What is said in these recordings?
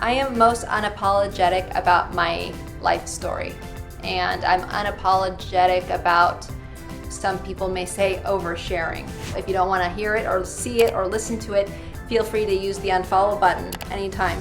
I am most unapologetic about my life story, and I'm unapologetic about, some people may say, oversharing. If you don't want to hear it or see it or listen to it, feel free to use the unfollow button anytime.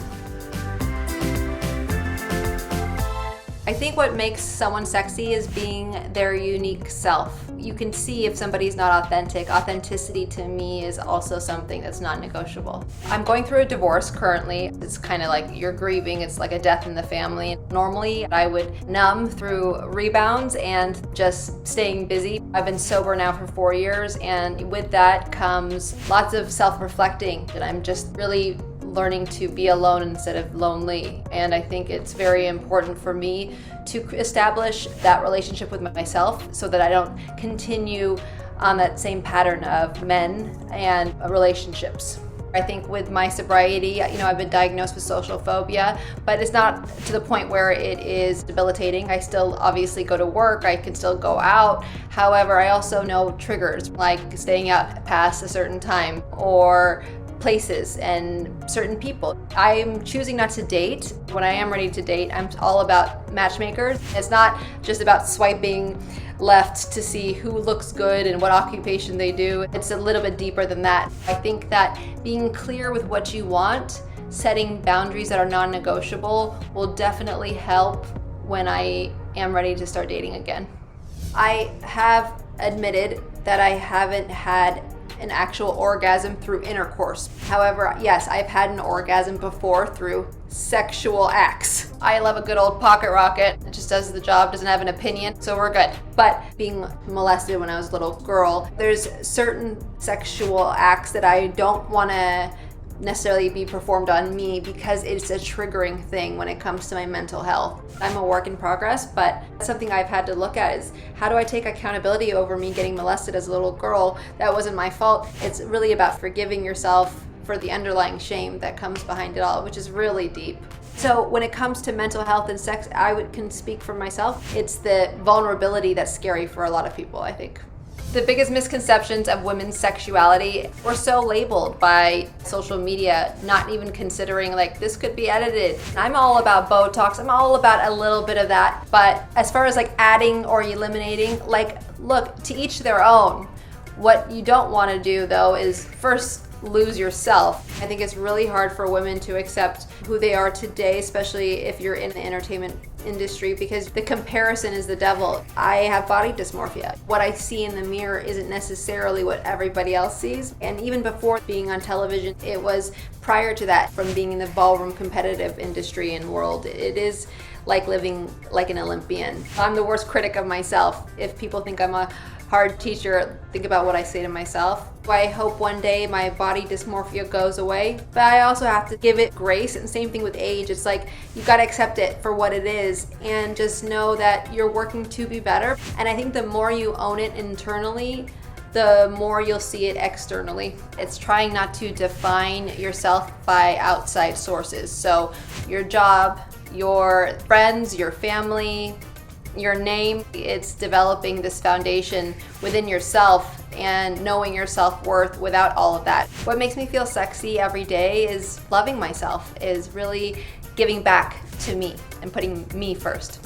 I think what makes someone sexy is being their unique self. You can see if somebody's not authentic. Authenticity to me is also something that's not negotiable. I'm going through a divorce currently. It's kind of like you're grieving. It's like a death in the family. Normally, I would numb through rebounds and just staying busy. I've been sober now for 4 years, and with that comes lots of self-reflecting, and I'm just really learning to be alone instead of lonely. And I think it's very important for me to establish that relationship with myself so that I don't continue on that same pattern of men and relationships. I think with my sobriety, I've been diagnosed with social phobia, but it's not to the point where it is debilitating. I still obviously go to work, I can still go out. However, I also know triggers like staying out past a certain time or places and certain people. I'm choosing not to date. When I am ready to date, I'm all about matchmakers. It's not just about swiping left to see who looks good and what occupation they do. It's a little bit deeper than that. I think that being clear with what you want, setting boundaries that are non-negotiable will definitely help when I am ready to start dating again. I have admitted that I haven't had an actual orgasm through intercourse. However, yes, I've had an orgasm before through sexual acts. I love a good old pocket rocket. It just does the job, doesn't have an opinion, so we're good. But being molested when I was a little girl, there's certain sexual acts that I don't want to necessarily be performed on me because it's a triggering thing when it comes to my mental health. I'm a work in progress, but something I've had to look at is how do I take accountability over me getting molested as a little girl? That wasn't my fault. It's really about forgiving yourself for the underlying shame that comes behind it all, which is really deep. So when it comes to mental health and sex, can speak for myself. It's the vulnerability that's scary for a lot of people, I think. The biggest misconceptions of women's sexuality, we're so labeled by social media, not even considering like this could be edited. I'm all about Botox, I'm all about a little bit of that, but as far as like adding or eliminating, like look, to each their own. What you don't want to do though is first lose yourself. I think it's really hard for women to accept who they are today, especially if you're in the entertainment industry, because the comparison is the devil. I have body dysmorphia. What I see in the mirror isn't necessarily what everybody else sees. And even before being on television, it was prior to that, from being in the ballroom competitive industry and world. It is like living like an Olympian. I'm the worst critic of myself. If people think I'm a hard teacher, think about what I say to myself. I hope one day my body dysmorphia goes away, but I also have to give it grace, and same thing with age. It's like you gotta accept it for what it is and just know that you're working to be better. And I think the more you own it internally, the more you'll see it externally. It's trying not to define yourself by outside sources. So your job, your friends, your family, your name, it's developing this foundation within yourself and knowing your self-worth without all of that. What makes me feel sexy every day is loving myself, is really giving back to me and putting me first.